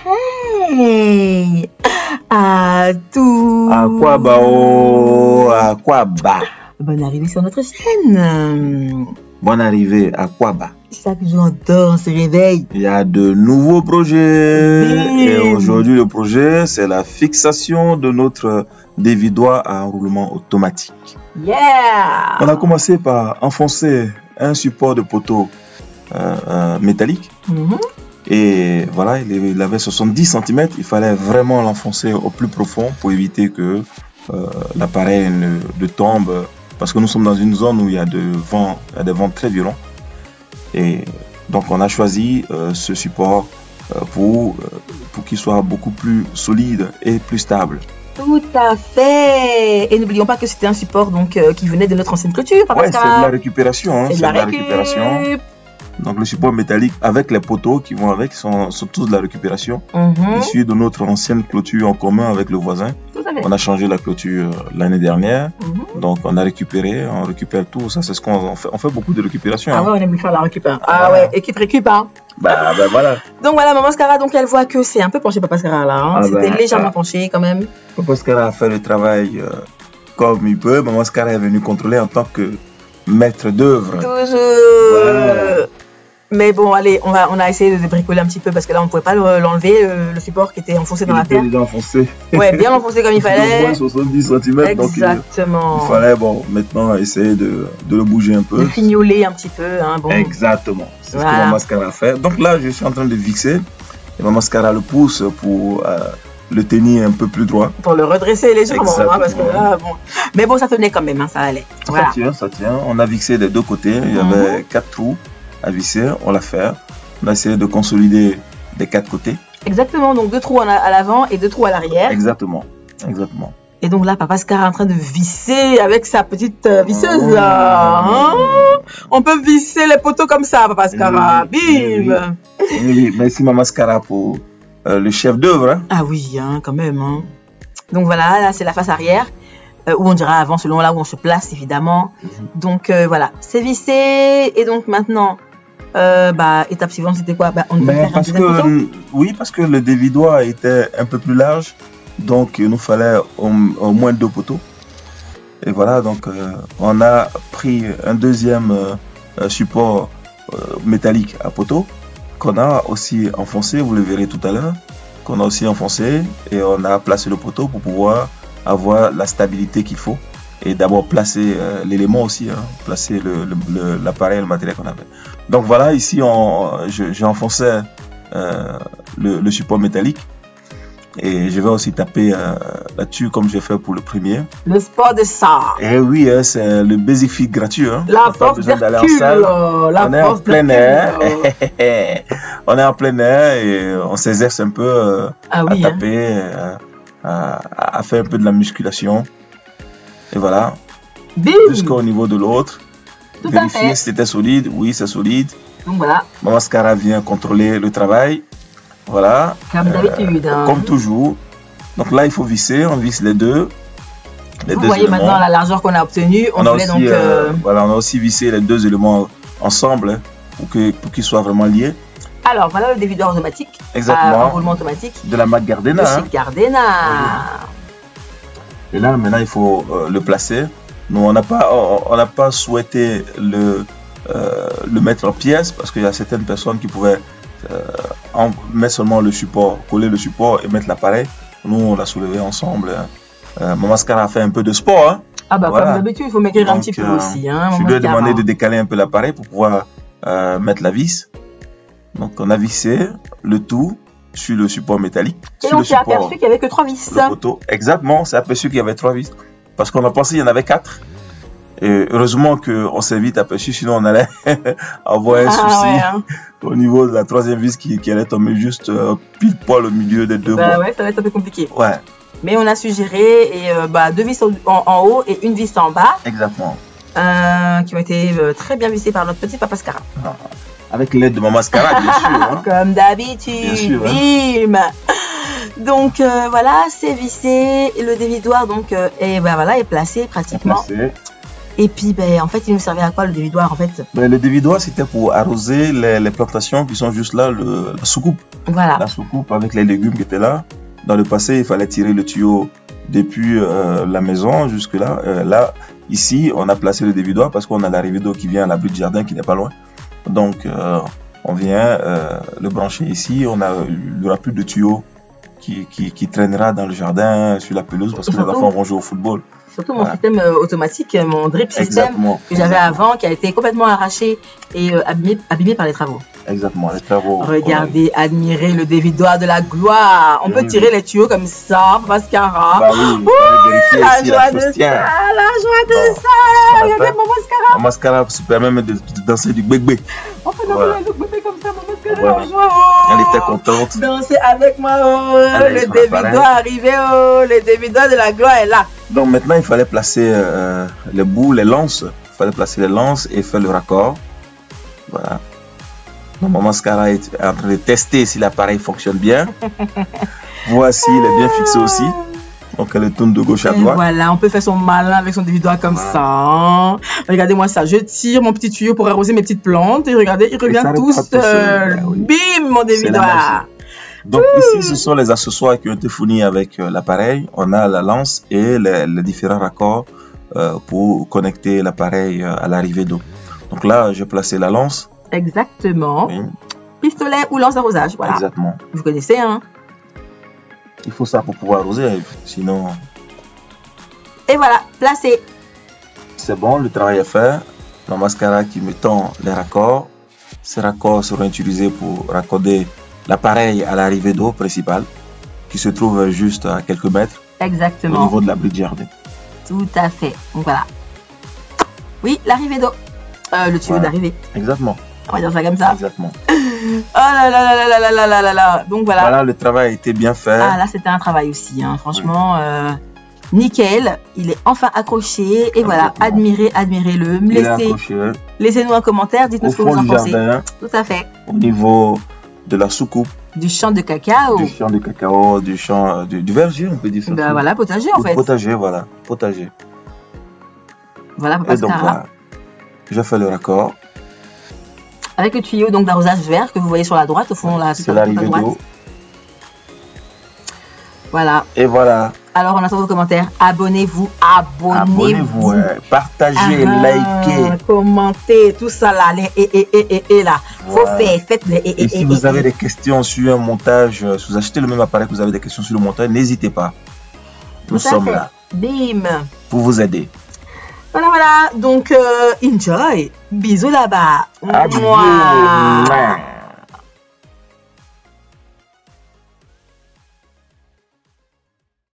Hey, à tout. Aquaba, oh, Aquaba. Bonne arrivée sur notre chaîne. Bonne arrivée, Aquaba. Chaque jour on dort, on se réveille. Il y a de nouveaux projets. Et aujourd'hui, le projet, c'est la fixation de notre dévidoir à enroulement automatique. Yeah. On a commencé par enfoncer un support de poteau métallique. Et voilà, il avait 70 cm. Il fallait vraiment l'enfoncer au plus profond pour éviter que l'appareil ne tombe. Parce que nous sommes dans une zone où il y a des vents très violents. Et donc on a choisi ce support pour qu'il soit beaucoup plus solide et plus stable. Tout à fait. Et n'oublions pas que c'était un support donc, qui venait de notre ancienne clôture. Ouais, c'est de la récupération. Hein, c'est de la récupération. Donc le support métallique avec les poteaux qui vont avec sont tous de la récupération. Issus de notre ancienne clôture en commun avec le voisin. On a changé la clôture l'année dernière. Donc on a récupéré, on récupère tout. Ça c'est ce qu'on fait. On fait beaucoup de récupération. Ah ouais, on aime faire la récupération. Ah ouais, équipe récup. Hein. Bah voilà. Donc voilà, Maman Scara, donc elle voit que c'est un peu penché Papa Scara là. Hein. C'était légèrement penché quand même. Papa Scara a fait le travail comme il peut. Maman Scara est venu contrôler en tant que maître d'œuvre. Toujours. Voilà. Mais bon, allez, on a essayé de bricoler un petit peu parce que là, on ne pouvait pas l'enlever, le support qui était enfoncé dans la terre. Il était enfoncé. Ouais, bien enfoncé comme il fallait. Au moins 70 cm. Exactement. Donc il fallait, bon, maintenant essayer de le bouger un peu. De fignoler un petit peu. Hein, bon. Exactement. C'est ce que Maman Scara a fait. Donc là, je suis en train de fixer. Et Maman Scara le pousse pour le tenir un peu plus droit. Pour le redresser légèrement. Hein, parce que là, bon. Mais bon, ça tenait quand même, hein, ça allait. Voilà. Ça tient. On a vixé des deux côtés. Il y avait 4 trous à visser, on l'a fait. On a essayé de consolider des 4 côtés. Exactement, donc 2 trous à l'avant et 2 trous à l'arrière. Exactement. Et donc là, Papa Scara est en train de visser avec sa petite visseuse là. Hein? On peut visser les poteaux comme ça, Papa Scara. Bim. Oui, merci Maman Scara pour le chef d'œuvre. Hein? Ah oui, hein, quand même. Hein. Donc voilà, là c'est la face arrière. Où on dira avant, selon là où on se place évidemment. Donc voilà, c'est vissé. Et donc maintenant, étape suivante, c'était quoi? On devait faire un deuxième poteau. Oui, parce que le dévidoir était un peu plus large. Donc il nous fallait au moins 2 poteaux. Et voilà, donc on a pris un deuxième support métallique à poteau qu'on a aussi enfoncé, vous le verrez tout à l'heure, qu'on a aussi enfoncé et on a placé le poteau pour pouvoir avoir la stabilité qu'il faut et d'abord placer l'élément aussi, hein, placer l'appareil, le matériel qu'on avait. Donc voilà, ici j'ai enfoncé le support métallique et je vais aussi taper là-dessus comme j'ai fait pour le premier. Le sport de ça. Et oui, hein, c'est le Basic Fit gratuit. Hein. La force d'Hercule. On est en plein air. On est en plein air et on s'exerce un peu à taper. À faire un peu de la musculation. Et voilà. Jusqu'au niveau de l'autre. Vérifier si c'était solide. Oui, c'est solide. Donc voilà. Maman Scara vient contrôler le travail. Voilà. Comme d'habitude. Hein. Comme toujours. Donc là, il faut visser. On visse les deux. Vous voyez éléments. Maintenant la largeur qu'on a obtenue. On a aussi, voilà, on a aussi vissé les 2 éléments ensemble hein, pour qu'ils soient vraiment liés. Alors voilà le dévidoir automatique. Exactement. Enroulement automatique. De la marque Gardena. De chez Gardena. Et là maintenant il faut le placer. Nous on n'a pas souhaité le mettre en pièces parce qu'il y a certaines personnes qui pouvaient mettre seulement le support, coller le support et mettre l'appareil. Nous on l'a soulevé ensemble. Maman Scara a fait un peu de sport. Hein. Ah bah voilà. Comme d'habitude il faut maigrir un petit peu aussi. Hein, je lui ai demandé de décaler un peu l'appareil pour pouvoir mettre la vis. Donc on a vissé le tout sur le support métallique. Et on s'est aperçu qu'il n'y avait que 3 vis. Le poteau. Exactement, on s'est aperçu qu'il y avait 3 vis. Parce qu'on a pensé qu'il y en avait 4. Et heureusement qu'on s'est vite aperçu, sinon on allait avoir un souci au niveau de la 3e vis qui allait tomber juste pile poil au milieu des 2 bois. Ouais, ça va être un peu compliqué. Ouais. Mais on a suggéré et 2 vis en haut et 1 vis en bas. Exactement. Qui ont été très bien vissées par notre petit Papa Scara. Avec l'aide de Maman Scara, bien sûr. Hein. Comme d'habitude. Bim. Donc voilà, c'est vissé. Le dévidoir donc est placé pratiquement. Et puis, ben, en fait, il nous servait à quoi le dévidoir en fait? Ben, le dévidoir, c'était pour arroser les plantations qui sont juste là, la soucoupe. Voilà. La soucoupe avec les légumes qui étaient là. Dans le passé, il fallait tirer le tuyau depuis la maison jusque là. Là, ici, on a placé le dévidoir parce qu'on a l'arrivée d'eau qui vient à l'abri du jardin qui n'est pas loin. Donc, on vient le brancher ici. Il n'y aura plus de tuyau qui traînera dans le jardin, sur la pelouse, parce que les enfants vont jouer au football. Surtout mon système automatique, mon drip system Exactement. que j'avais avant, qui a été complètement arraché et abîmé par les travaux. Exactement, les travaux. Regardez, admirez le dévidoir de la gloire. On peut tirer les tuyaux comme ça, Mascara. Bah oui, la joie de ça, la joie de ça. Regardez mon Mascara. Mon Mascara se permet même de danser du bébé. On peut danser le bébé comme ça, mon Mascara. Elle était contente. Danser avec moi, le dévidoir arrivé, le dévidoir de la gloire est là. Donc maintenant, il fallait placer les bouts, les lances. Il fallait placer les lances et faire le raccord. Voilà. Donc, mon Mascara est en train de tester si l'appareil fonctionne bien. Voici, il est bien fixé aussi. Donc, elle tourne de gauche à droite. Voilà, on peut faire son malin avec son dévidoir comme ça. Regardez-moi ça. Je tire mon petit tuyau pour arroser mes petites plantes. Et regardez, il revient tout seul. Oui. Bim, mon dévidoir. Donc ici, ce sont les accessoires qui ont été fournis avec l'appareil. On a la lance et les différents raccords pour connecter l'appareil à l'arrivée d'eau. Donc là, j'ai placé la lance. Exactement. Oui. Pistolet ou lance d'arrosage. Voilà. Exactement. Vous connaissez, hein? Il faut ça pour pouvoir arroser, sinon... Et voilà, placé. C'est bon, le travail est fait. Le Mascara qui me tend les raccords. Ces raccords seront utilisés pour raccorder l'appareil à l'arrivée d'eau principale, qui se trouve juste à quelques mètres. Exactement. Au niveau de l'abri de jardin. Tout à fait. Donc voilà. Oui, l'arrivée d'eau. Le tuyau d'arrivée. Exactement. On va dire ça comme ça. Exactement. Oh là là là là là là là là là. Donc voilà. Voilà, le travail a été bien fait. Ah là, c'était un travail aussi. Hein. Franchement, nickel. Il est enfin accroché. Et voilà, admirez-le. Laissez-nous un commentaire. Dites-nous ce que vous en pensez. Tout à fait. Au niveau de la soucoupe. Du champ de cacao. Du champ de cacao, du champ du verger, on peut dire ça. Ben voilà, potager en fait. Potager, voilà. Potager. Voilà, papa. Et donc voilà. Je fais le raccord. Avec le tuyau donc d'arrosage vert que vous voyez sur la droite, au fond, là, c'est l'arrivée d'eau. Voilà. Et voilà. Alors, on attend vos commentaires. Abonnez-vous. Abonnez-vous. Partagez, likez. Commentez, tout ça là. Et là. Faut faire. Faites-le. Et si vous avez des questions sur un montage, si vous achetez le même appareil que vous avez des questions sur le montage, n'hésitez pas. Nous sommes là. Bim. Pour vous aider. Voilà. Donc, enjoy. Bisous là-bas. Adieu.